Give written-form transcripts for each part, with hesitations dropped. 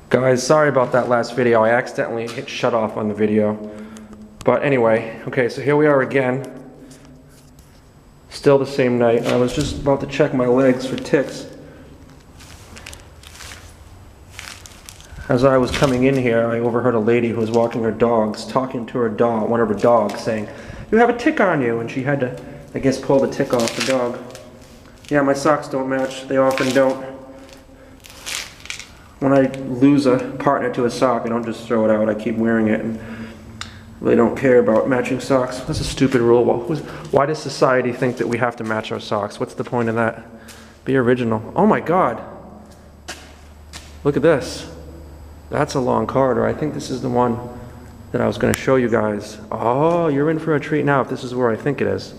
Guys, sorry about that last video. I accidentally hit shut off on the video. But anyway, okay, so here we are again. Still the same night. I was just about to check my legs for ticks. As I was coming in here, I overheard a lady who was walking her dogs, talking to her dog, one of her dogs, saying, "You have a tick on you," and she had to, I guess, pull the tick off the dog. Yeah, my socks don't match. They often don't. When I lose a partner to a sock, I don't just throw it out. I keep wearing it and really don't care about matching socks. That's a stupid rule. Why does society think that we have to match our socks? What's the point of that? Be original. Oh my God. Look at this. That's a long corridor. I think this is the one that I was going to show you guys. Oh, you're in for a treat now if this is where I think it is.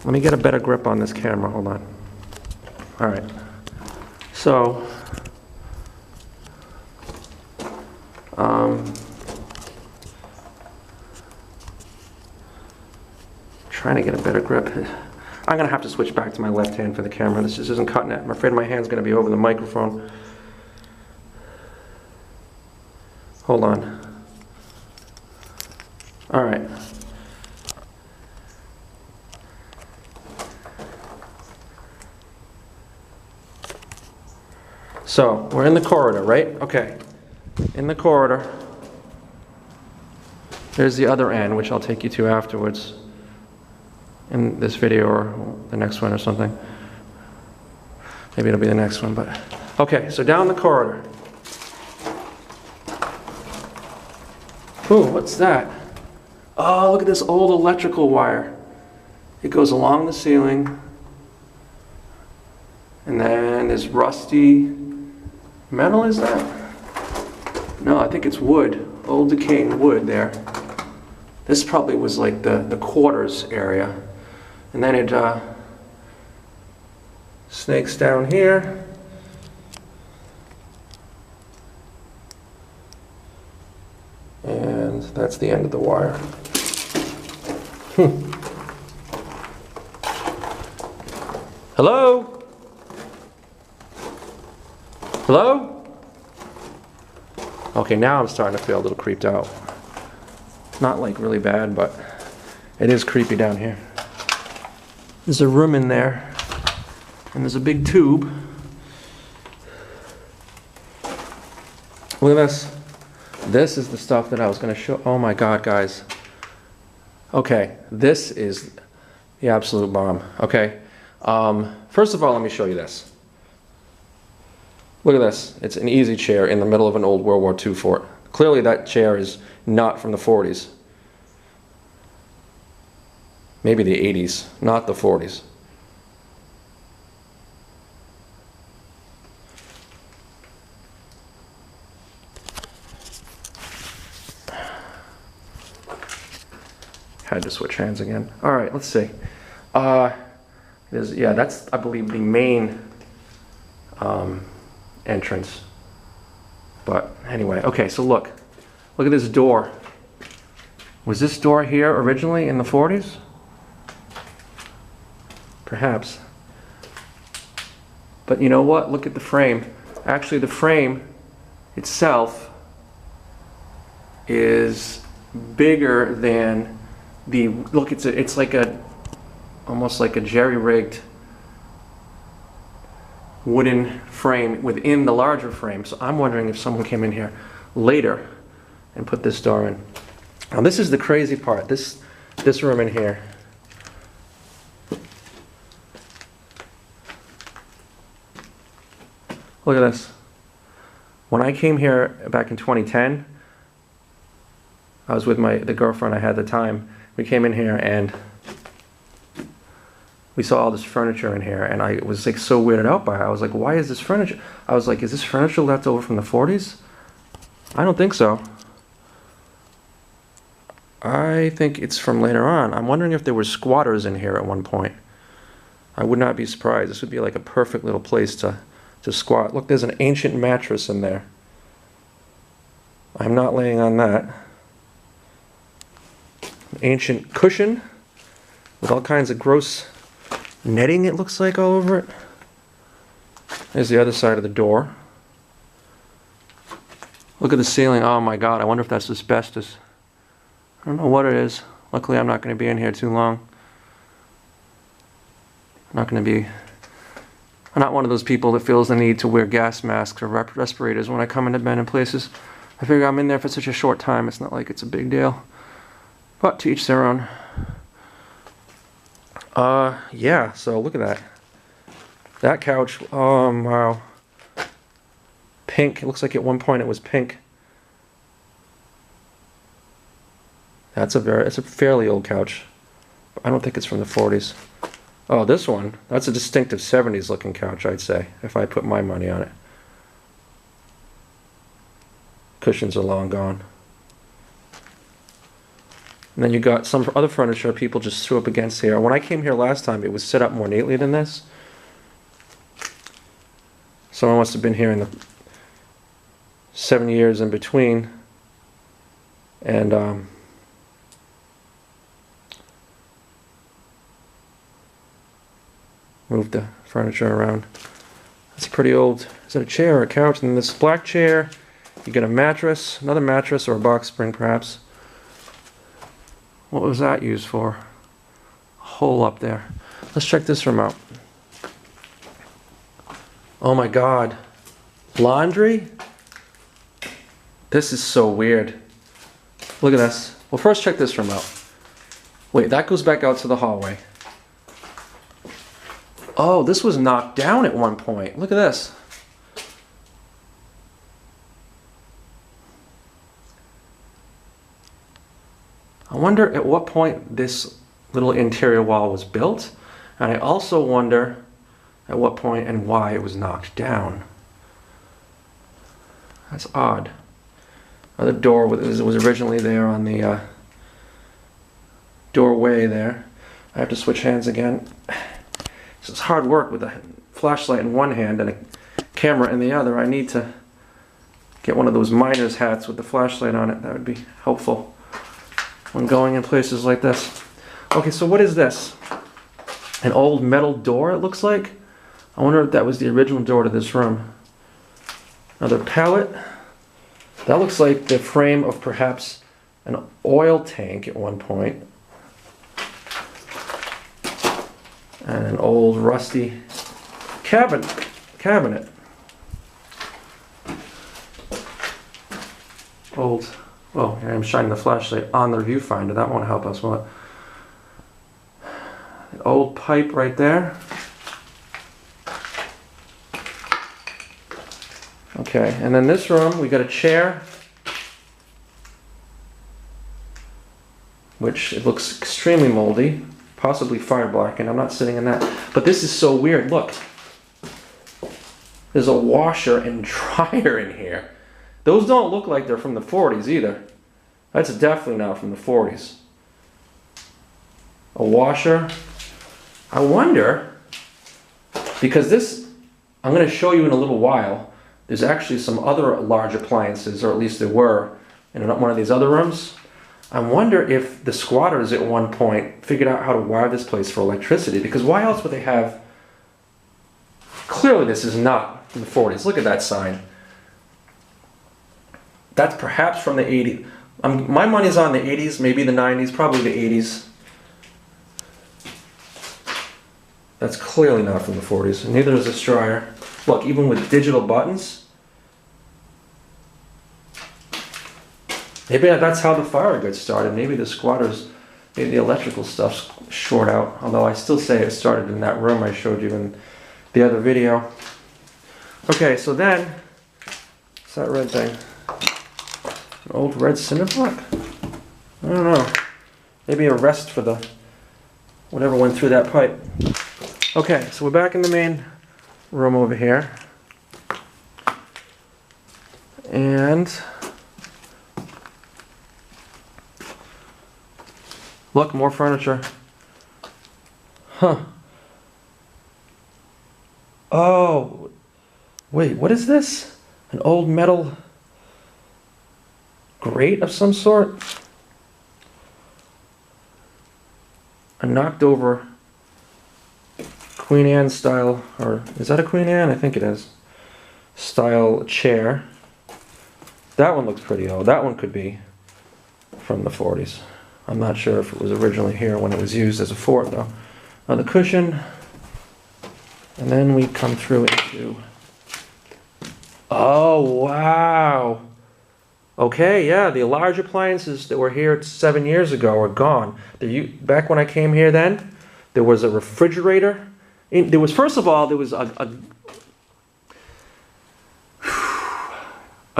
Let me get a better grip on this camera. Hold on. All right. So, trying to get a better grip. I'm going to have to switch back to my left hand for the camera. This just isn't cutting it. I'm afraid my hand's going to be over the microphone. Hold on. All right. So, we're in the corridor, right? Okay. In the corridor. There's the other end, which I'll take you to afterwards. In this video or the next one or something. Maybe it'll be the next one, but... Okay, so down the corridor. Ooh, what's that? Oh, look at this old electrical wire. It goes along the ceiling. And then there's rusty metal, is that? No, I think it's wood. Old decaying wood there. This probably was like the quarters area. And then it snakes down here. And that's the end of the wire. Hello? Hello? Okay, now I'm starting to feel a little creeped out. Not like really bad, but it is creepy down here. There's a room in there, and there's a big tube. Look at this. This is the stuff that I was going to show. Oh my God, guys. Okay, this is the absolute bomb. Okay, first of all, let me show you this. Look at this. It's an easy chair in the middle of an old World War II fort. Clearly that chair is not from the 40s. Maybe the 80s, not the 40s. Had to switch hands again. All right, let's see. Yeah, that's, I believe, the main entrance. But anyway, okay, so look at this door. Was this door here originally in the 40s? Perhaps. But you know what? Look at the frame. Actually, the frame itself is bigger than the, look, it's like almost like a jerry-rigged wooden frame within the larger frame. So I'm wondering if someone came in here later and put this door in. Now this is the crazy part. This room in here. Look at this. When I came here back in 2010, I was with the girlfriend I had at the time. We came in here and we saw all this furniture in here, and I was like so weirded out by it. I was like, why is this furniture? I was like, is this furniture left over from the 40s? I don't think so. I think it's from later on. I'm wondering if there were squatters in here at one point. I would not be surprised. This would be like a perfect little place to squat. Look, there's an ancient mattress in there. I'm not laying on that. An ancient cushion with all kinds of gross netting, it looks like, all over it. There's the other side of the door. Look at the ceiling. Oh my God, I wonder if that's asbestos. I don't know what it is. Luckily, I'm not going to be in here too long. I'm not one of those people that feels the need to wear gas masks or respirators when I come into abandoned places. I figure I'm in there for such a short time, it's not like it's a big deal. But to each their own. Yeah, so look at that. That couch, wow. Pink, it looks like at one point it was pink. It's a fairly old couch. I don't think it's from the 40s. Oh, this one, that's a distinctive 70s looking couch, I'd say, if I put my money on it. Cushions are long gone. And then you got some other furniture people just threw up against here. When I came here last time, it was set up more neatly than this. Someone must have been here in the 7 years in between. And, moved the furniture around. That's a pretty old, is that a chair or a couch? And then this black chair, you get a mattress, another mattress or a box spring perhaps. What was that used for? A hole up there. Let's check this room out. Oh my God. Laundry? This is so weird. Look at this. Well, first check this room out. Wait, that goes back out to the hallway. Oh, this was knocked down at one point. Look at this. I wonder at what point this little interior wall was built, and I also wonder at what point and why it was knocked down. That's odd. The door was originally there on the doorway there. I have to switch hands again. It's hard work with a flashlight in one hand and a camera in the other. I need to get one of those miner's hats with the flashlight on it. That would be helpful when going in places like this. Okay, so what is this? An old metal door, it looks like? I wonder if that was the original door to this room. Another pallet. That looks like the frame of perhaps an oil tank at one point. And an old rusty cabinet. Old, well, here I'm shining the flashlight on the viewfinder. That won't help us, will it? An old pipe right there. Okay, and then this room, we got a chair, which it looks extremely moldy. Possibly fire blackened. I'm not sitting in that. But this is so weird. Look. There's a washer and dryer in here. Those don't look like they're from the 40s either. That's definitely not from the 40s. A washer. I wonder, because this, I'm going to show you in a little while, there's actually some other large appliances, or at least there were, in one of these other rooms. I wonder if the squatters at one point figured out how to wire this place for electricity, because why else would they have... Clearly this is not from the 40s. Look at that sign. That's perhaps from the 80s. My money's on the 80s, maybe the 90s, probably the 80s. That's clearly not from the 40s. And neither is this dryer. Look, even with digital buttons, maybe that's how the fire got started. Maybe the squatters, maybe the electrical stuff's short out. Although I still say it started in that room I showed you in the other video. Okay, so then, what's that red thing? An old red cinder block? I don't know. Maybe a rest for the whatever went through that pipe. Okay, so we're back in the main room over here. And look, more furniture. Huh. Oh, wait, what is this? An old metal grate of some sort? A knocked over Queen Anne style, or is that a Queen Anne? I think it is. Style chair. That one looks pretty old. That one could be from the 40s. I'm not sure if it was originally here when it was used as a fort, though. On the cushion, and then we come through into... Oh, wow! Okay, yeah, the large appliances that were here 7 years ago are gone. Back when I came here then, there was a refrigerator. There was, first of all, there was a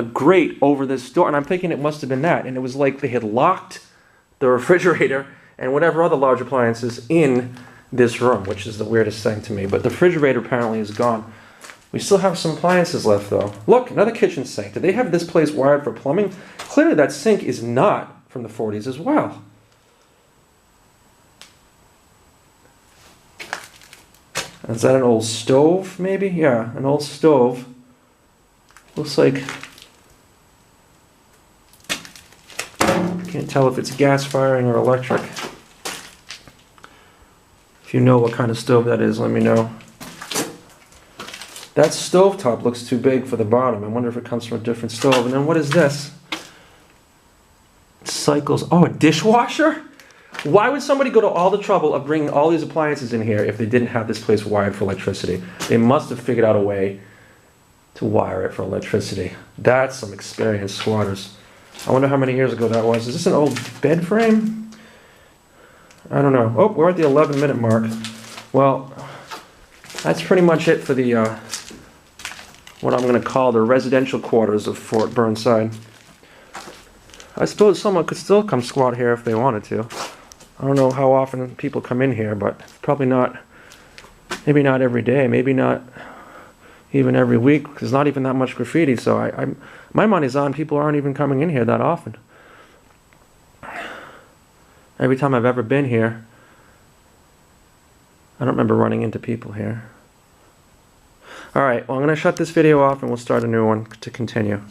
grate over this door, and I'm thinking it must have been that. And it was like they had locked the refrigerator and whatever other large appliances in this room, which is the weirdest thing to me. But the refrigerator apparently is gone. We still have some appliances left, though. Look, another kitchen sink. Did they have this place wired for plumbing? Clearly that sink is not from the 40s as well. Is that an old stove, maybe? Yeah, an old stove. Looks like... Can't tell if it's gas firing or electric. If you know what kind of stove that is, let me know. That stovetop looks too big for the bottom. I wonder if it comes from a different stove. And then what is this? Cycles. Oh, a dishwasher? Why would somebody go to all the trouble of bringing all these appliances in here if they didn't have this place wired for electricity? They must have figured out a way to wire it for electricity. That's some experienced squatters. I wonder how many years ago that was. Is this an old bed frame? I don't know. Oh, we're at the 11-minute mark. Well, that's pretty much it for the, what I'm going to call the residential quarters of Fort Burnside. I suppose someone could still come squat here if they wanted to. I don't know how often people come in here, but probably not, maybe not every day, maybe not even every week. There's not even that much graffiti, so my money's on people aren't even coming in here that often. Every time I've ever been here, I don't remember running into people here. Alright, well I'm going to shut this video off and we'll start a new one to continue.